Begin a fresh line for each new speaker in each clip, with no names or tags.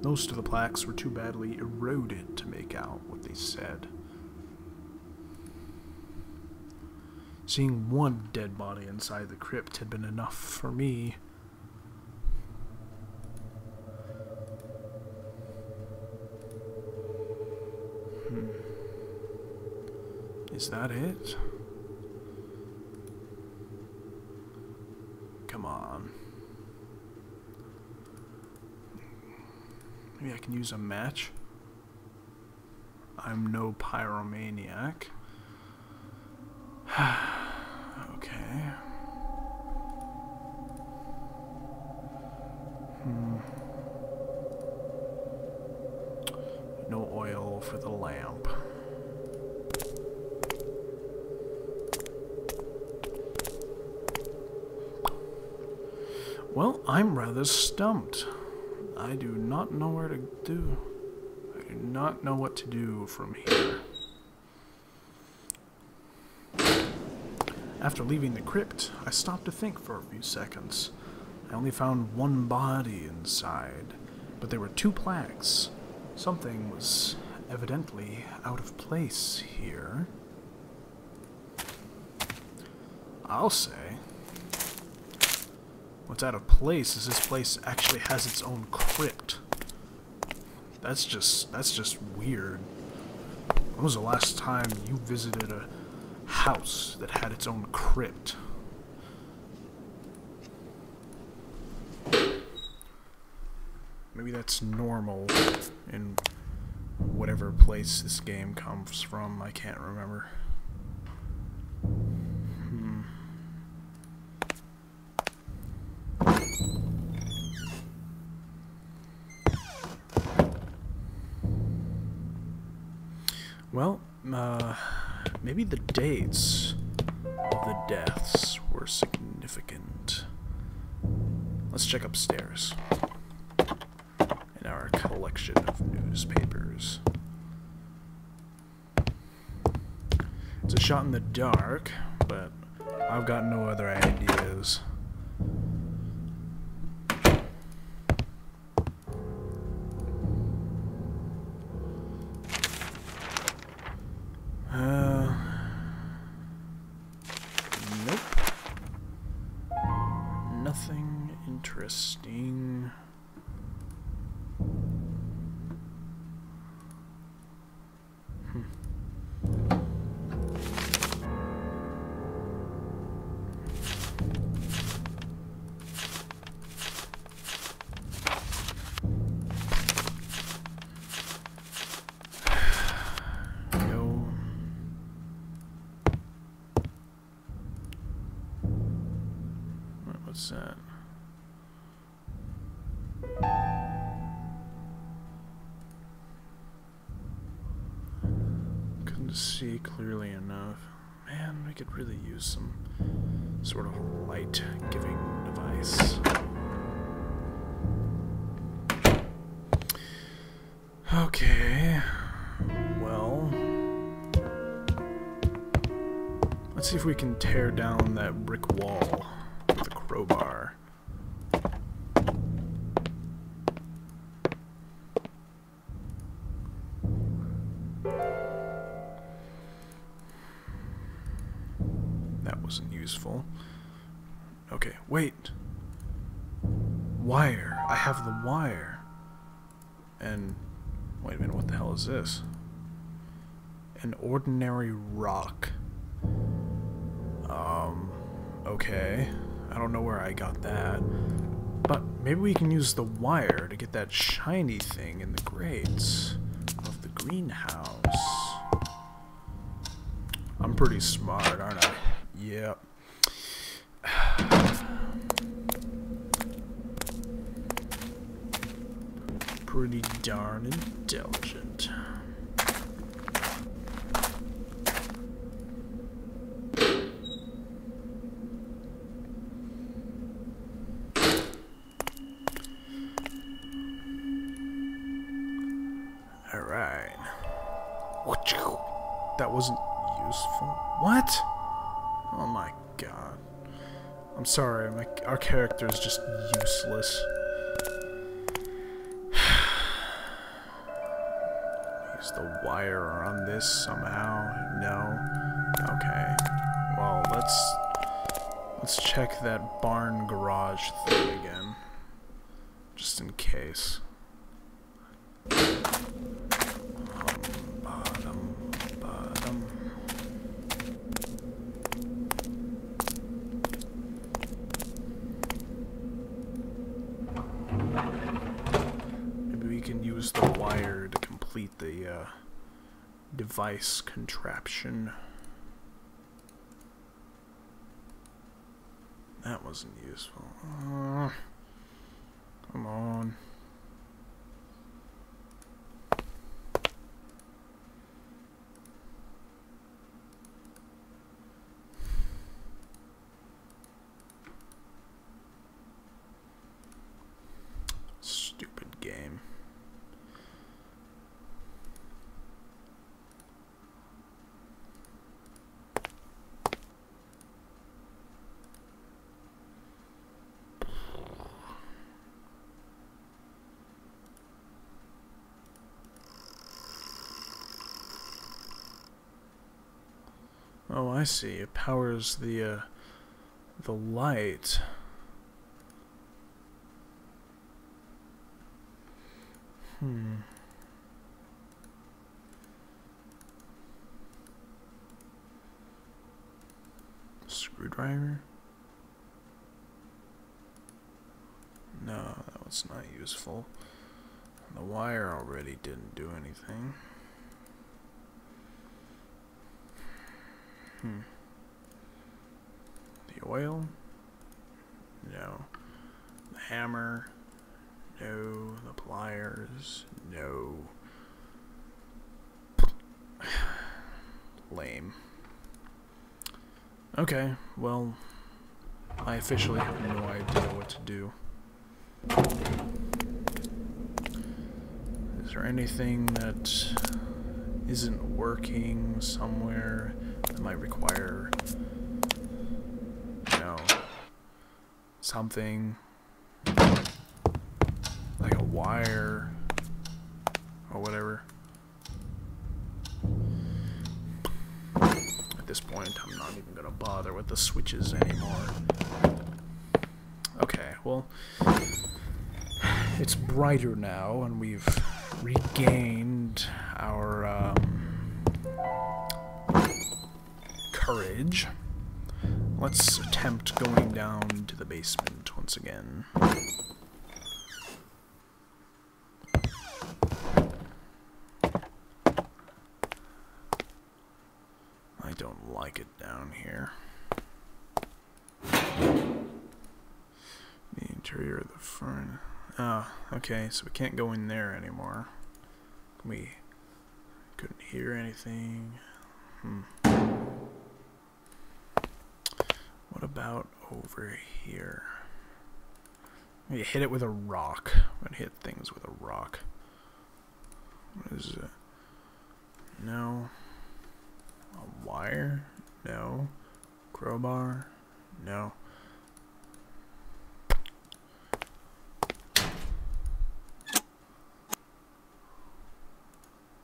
Most of the plaques were too badly eroded to make out what they said. Seeing one dead body inside the crypt had been enough for me. Is that it? Come on. Maybe I can use a match. I'm no pyromaniac. Okay. No oil for the lamp. Well, I'm rather stumped. I do not know where to do. I do not know what to do from here. After leaving the crypt, I stopped to think for a few seconds. I only found one body inside, but there were two plaques. Something was evidently out of place here. I'll say. What's out of place is this place actually has its own crypt. That's just weird. When was the last time you visited a house that had its own crypt? Maybe that's normal in whatever place this game comes from. I can't remember. Well, maybe the dates of the deaths were significant. Let's check upstairs in our collection of newspapers. It's a shot in the dark, but I've got no other ideas. Nope. Nothing interesting. What's that? Couldn't see clearly enough. Man, we could really use some sort of light-giving device. Okay. Well, let's see if we can tear down that brick wall with a crowbar. That wasn't useful. Okay, wait. Wire. I have the wire. And wait a minute, what the hell is this? An ordinary rock. Okay. I don't know where I got that. But maybe we can use the wire to get that shiny thing in the grates of the greenhouse. I'm pretty smart, aren't I? Yep. Pretty darn intelligent. Alright. That wasn't useful. What? Oh my god. I'm sorry, our character is just useless. the wire on this somehow? No? Okay. Well, let's check that barn garage thing again. Just in case. Bottom. Maybe we can use the wire to complete the device contraption. That wasn't useful. Come on. Stupid game. Oh, I see. It powers the light. Screwdriver? No, that was not useful. The wire already didn't do anything. The oil? No. The hammer? No. The pliers? No. Lame. Okay, well, I officially have no idea what to do. Is there anything that isn't working somewhere that might require, you know, something like a wire or whatever? At this point, I'm not even gonna bother with the switches anymore. Okay, well, it's brighter now, and we've regained our courage. Let's attempt going down to the basement once again. I don't like it down here. The interior of the furnace. Oh, okay, so we can't go in there anymore. We couldn't hear anything. What about over here? You hit it with a rock. I'm gonna hit things with a rock. What is it? No. A wire? No. Crowbar? No.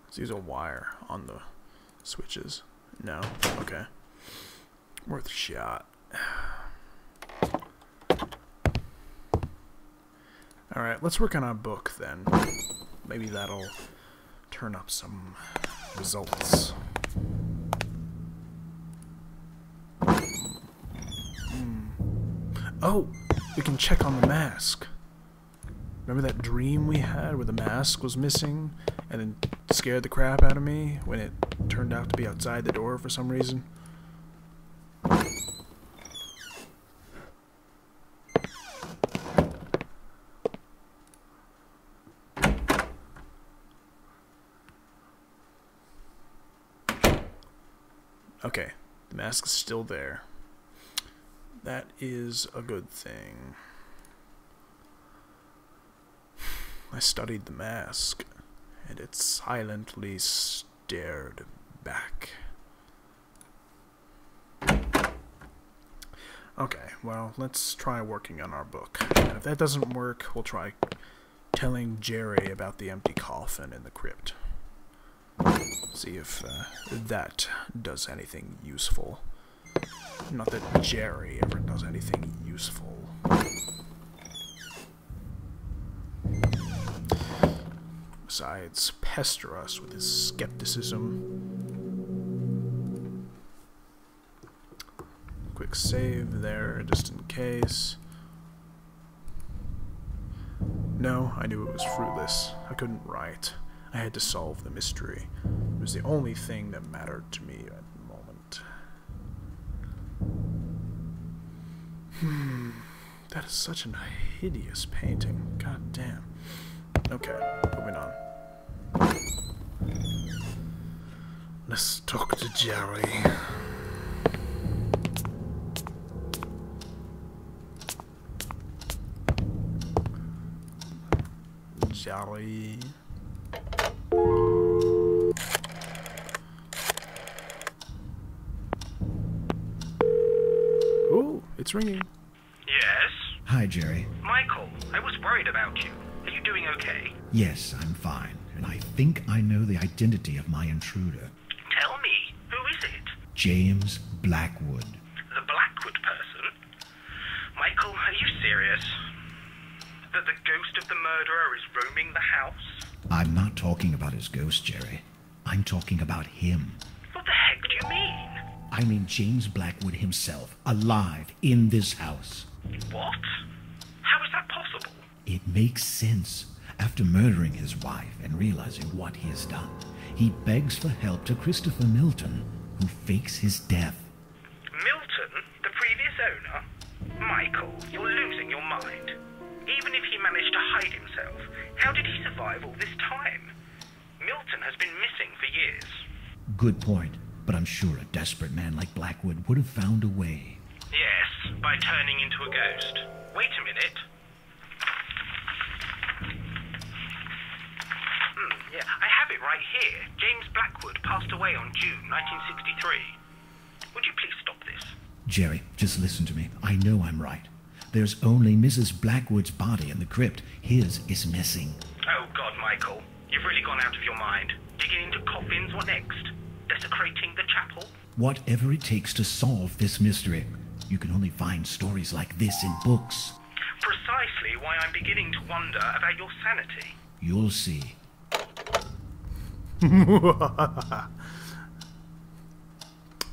Let's use a wire on the switches. No. Okay. Worth a shot. Alright, let's work on our book then. Maybe that'll turn up some results. Oh! We can check on the mask. Remember that dream we had where the mask was missing and then scared the crap out of me when it turned out to be outside the door for some reason? Okay, the mask is still there. That is a good thing. I studied the mask, and it silently stared back. Okay, well, let's try working on our book. And if that doesn't work, we'll try telling Jerry about the empty coffin in the crypt. See if that does anything useful. Not that Jerry ever does anything useful. Besides, pester us with his skepticism. Quick save there, just in case. No, I knew it was fruitless. I couldn't write. I had to solve the mystery. It was the only thing that mattered to me at the moment. That is such a hideous painting. God damn. Okay, moving on. Let's talk to Jerry. Jerry. Ooh, it's ringing.
Yes?
Hi, Jerry.
Michael, I was worried about you. Are you doing okay?
Yes, I'm fine, and I think I know the identity of my intruder.
Tell me, who is it?
James Blackwood.
The Blackwood person? Michael, are you serious? That the ghost of the murderer is roaming the house?
I'm not talking about his ghost, Jerry. I'm talking about him.
What the heck do you mean?
I mean James Blackwood himself, alive in this house.
What? How is that possible?
It makes sense. After murdering his wife and realizing what he has done, he begs for help to Christopher Milton, who fakes his death.
Milton, the previous owner? Michael, you're losing your mind. Even if he managed to hide himself, how did he survive all this time? Milton has been missing for years.
Good point, but I'm sure a desperate man like Blackwood would have found a way.
Yes, by turning into a ghost. Wait a minute. Yeah, I have it right here. James Blackwood passed away on June 1963. Would you please stop this?
Jerry, just listen to me. I know I'm right. There's only Mrs. Blackwood's body in the crypt. His is missing.
Oh, God, Michael. You've really gone out of your mind. Digging into coffins, what next? Desecrating the chapel?
Whatever it takes to solve this mystery. You can only find stories like this in books.
Precisely why I'm beginning to wonder about your sanity.
You'll see.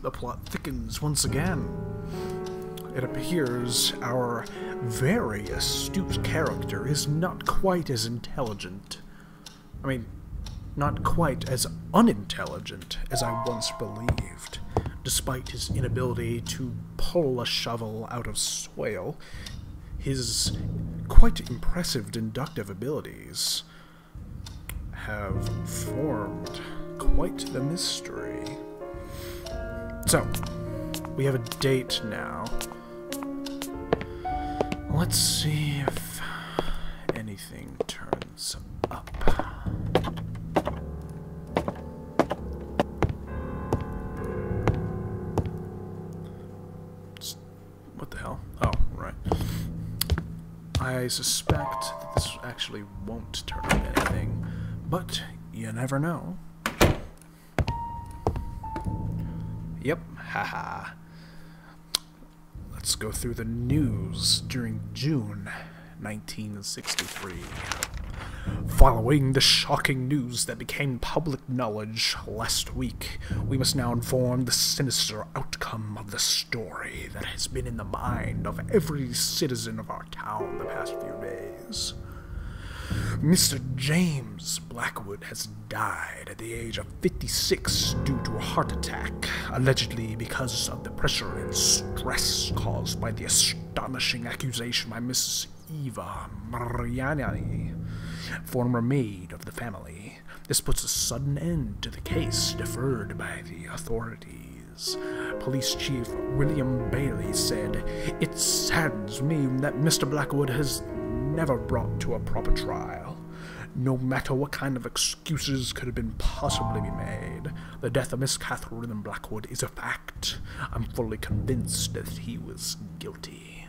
The plot thickens once again. It appears our very astute character is not quite as intelligent. I mean, not quite as unintelligent as I once believed. Despite his inability to pull a shovel out of soil, his quite impressive deductive abilities have formed quite the mystery. So, we have a date now. Let's see if anything turns up. What the hell? Oh, right. I suspect that this actually won't turn up anything, but you never know. Yep, haha. Let's go through the news during June 1963. Following the shocking news that became public knowledge last week, we must now inform the sinister outcome of the story that has been in the mind of every citizen of our town the past few days. Mr. James Blackwood has died at the age of 56 due to a heart attack, allegedly because of the pressure and stress caused by the astonishing accusation by Mrs. Eva Mariani, former maid of the family. This puts a sudden end to the case deferred by the authorities. Police Chief William Bailey said, "It saddens me that Mr. Blackwood has never brought to a proper trial. No matter what kind of excuses could have been possibly made, the death of Miss Catherine Blackwood is a fact. I'm fully convinced that he was guilty."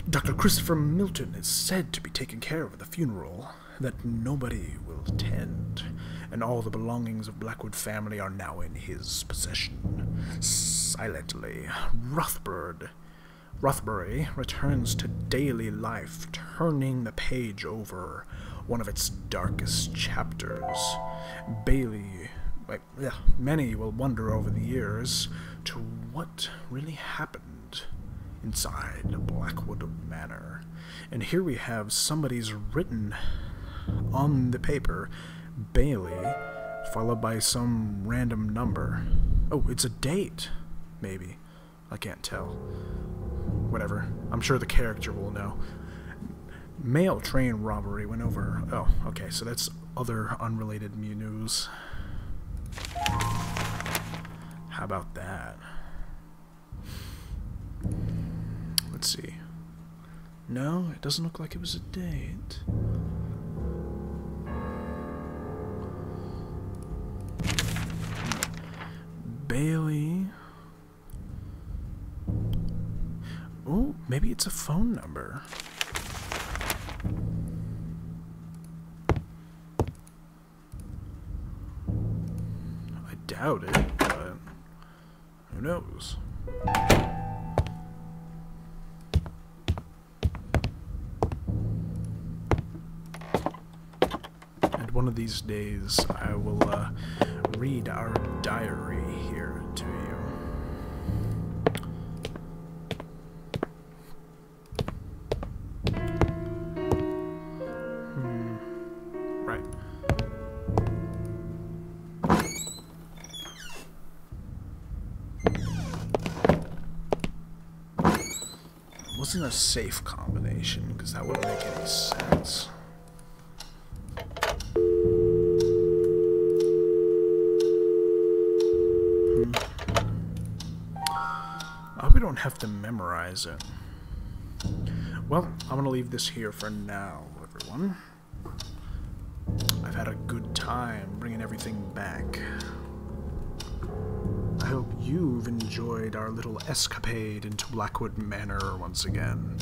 Dr. Christopher Milton is said to be taking care of the funeral that nobody will attend, and all the belongings of Blackwood family are now in his possession. Silently, Rothbury returns to daily life, turning the page over one of its darkest chapters. Many will wonder over the years to what really happened inside Blackwood Manor. And here we have somebody's written on the paper, Bailey, followed by some random number. Oh, it's a date, maybe. I can't tell. Whatever. I'm sure the character will know. Mail train robbery went over. Oh, okay, so that's other unrelated news. How about that? Let's see. No, it doesn't look like it was a date. Bailey. Oh, maybe it's a phone number. I doubt it, but who knows? And one of these days, I will read our diary here to you. Right. It wasn't a safe combination, because that wouldn't make any sense. I hope we don't have to memorize it. Well, I'm gonna leave this here for now, everyone. I've had a good time bringing everything back. I hope you've enjoyed our little escapade into Blackwood Manor once again.